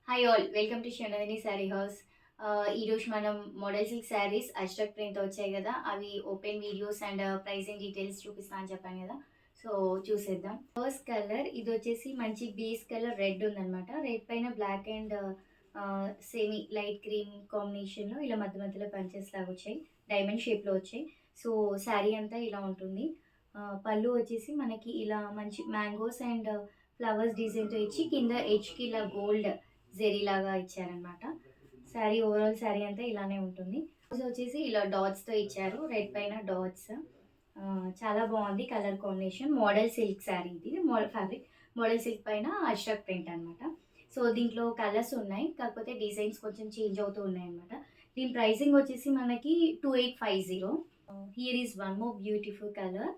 Hi all welcome to Shanadini sari house. ఈరోజు మనం model silk saris Ajrakh ప్రింట్‌తో వచ్చాయి కదా! అవి open videos and pricing details చూపిస్తా అని చెప్పాను కదా! సో, చూసేద్దాం. ఫస్ట్ కలర్ ఇదొచ్చేసి మంచి బేస్ కలర్ రెడ్ ఉందనమాట. రెడ్ పైన black and semi light cream కాంబినేషన్‌లో ఇలా మధ్య మధ్యలో బంచెస్ లాగా వచ్చాయి. డైమండ్ షేప్‌లో వచ్చాయి. సో, శారీ అంతా ఇలా ఉంటుంది. పళ్ళు వచ్చేసి మనకి ఇలా మంచి మ్యాంగోస్ అండ్ ఫ్లవర్స్ డిజైన్‌తో ఇచ్చి కింద ఎడ్జ్‌కి ఇలా గోల్డ్ జెరీలాగా ఇచ్చారనమాట. శారీ ఓవరాల్ శారీ అంతా ఇలానే ఉంటుంది. బ్లౌజ్ వచ్చేసి ఇలా డాట్స్‌తో ఇచ్చారు. రెడ్ పైన డాట్స్. చాలా బావుంది colour combination. Model silk sari ఇది. ఫ్యాబ్రిక్ మోడల్ సిల్క్ పైన అజ్రక్ ప్రింట్ అనమాట. సో, దీంట్లో కలర్స్ ఉన్నాయి. కాకపోతే డిజైన్స్ కొంచెం చేంజ్ అవుతూ ఉన్నాయన్నమాట. దీని ప్రైసింగ్ వచ్చేసి మనకి 2850. Here is one more beautiful colour.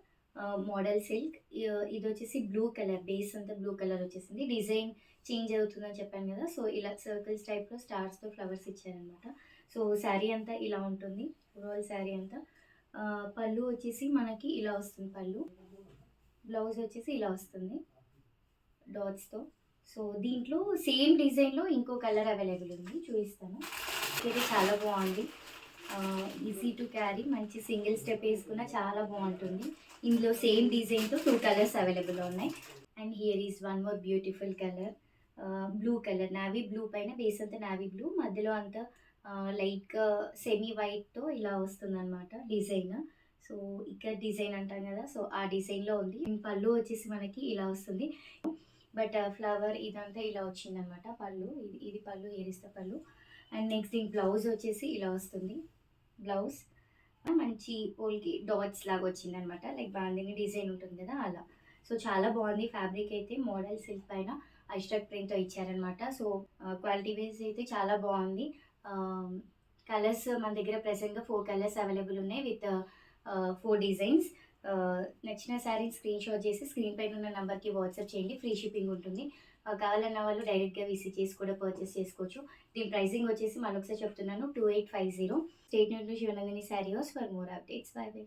Model silk. ఇదొచ్చేసి బ్లూ కలర్. బేస్ అంతా బ్లూ కలర్ వచ్చేసింది. డిజైన్ చేంజ్ అవుతుందని చెప్పాను కదా! సో, ఇలా సర్కిల్స్ టైప్‌లో స్టార్స్‌తో ఫ్లవర్స్ ఇచ్చారనమాట. సో, శారీ అంతా ఇలా ఉంటుంది. ఓవరాల్ శారీ అంతా. పళ్ళు వచ్చేసి మనకి ఇలా వస్తుంది పళ్ళు. బ్లౌజ్ వచ్చేసి ఇలా వస్తుంది డాట్స్‌తో. సో, దీంట్లో సేమ్ డిజైన్‌లో ఇంకో కలర్ అవైలబుల్ ఉంది. చూపిస్తాను. ఇది చాలా బావుంది. ఈజీ టు క్యారీ మంచి సింగిల్ స్టెప్ ఏసుకున్న చాలా బావుంటుంది. ఇందులో సేమ్ డిజైన్‌తో 2 కలర్స్ అవైలబుల్‌లో ఉన్నాయి. And here is one more beautiful colour. Blue colour navy blue పైన బేస్ అంతా నావీ బ్లూ మధ్యలో అంతా లైట్‌గా సెమీ వైట్‌తో ఇలా వస్తుందనమాట డిజైన్. సో, ఇక్కడ డిజైన్ అంటాం కదా! సో, ఆ డిజైన్‌లో ఉంది. పళ్ళు వచ్చేసి మనకి ఇలా వస్తుంది. బట్ ఫ్లవర్ ఇదంతా ఇలా వచ్చిందనమాట పళ్ళు. ఇది పళ్ళు ఏరిస్తా పళ్ళు. అండ్ నెక్స్ట్ దీని బ్లౌజ్ వచ్చేసి ఇలా వస్తుంది. బ్లౌజ్ మంచి పోల్కి డాట్స్ లాగా వచ్చిందనమాట. లైక్ బాందిని డిజైన్ ఉంటుంది కదా! అలా. సో, చాలా బాగుంది. ఫ్యాబ్రిక్ అయితే మోడల్ సిల్క్ పైన అజ్రక్ ప్రింట్‌తో ఇచ్చారనమాట. సో, క్వాలిటీ వైస్ అయితే చాలా బాగుంది. కలర్స్ మన దగ్గర ప్రెజెంట్‌గా 4 కలర్స్ అవైలబుల్ ఉన్నాయి విత్ 4 డిజైన్స్. నచ్చిన శారీని స్క్రీన్‌షాట్ చేసి స్క్రీన్ పైన ఉన్న నంబర్‌కి వాట్సాప్ చేయండి. ఫ్రీ షిప్పింగ్ ఉంటుంది. కావాలన్న వాళ్ళు డైరెక్ట్‌గా విజిట్ చేసి కూడా పర్చేస్ చేసుకోవచ్చు. దీని ప్రైసింగ్ వచ్చేసి మరొకసారి చెప్తున్నాను 2850. Stay tuned to Sivanandini sari house for more updates. Bye by.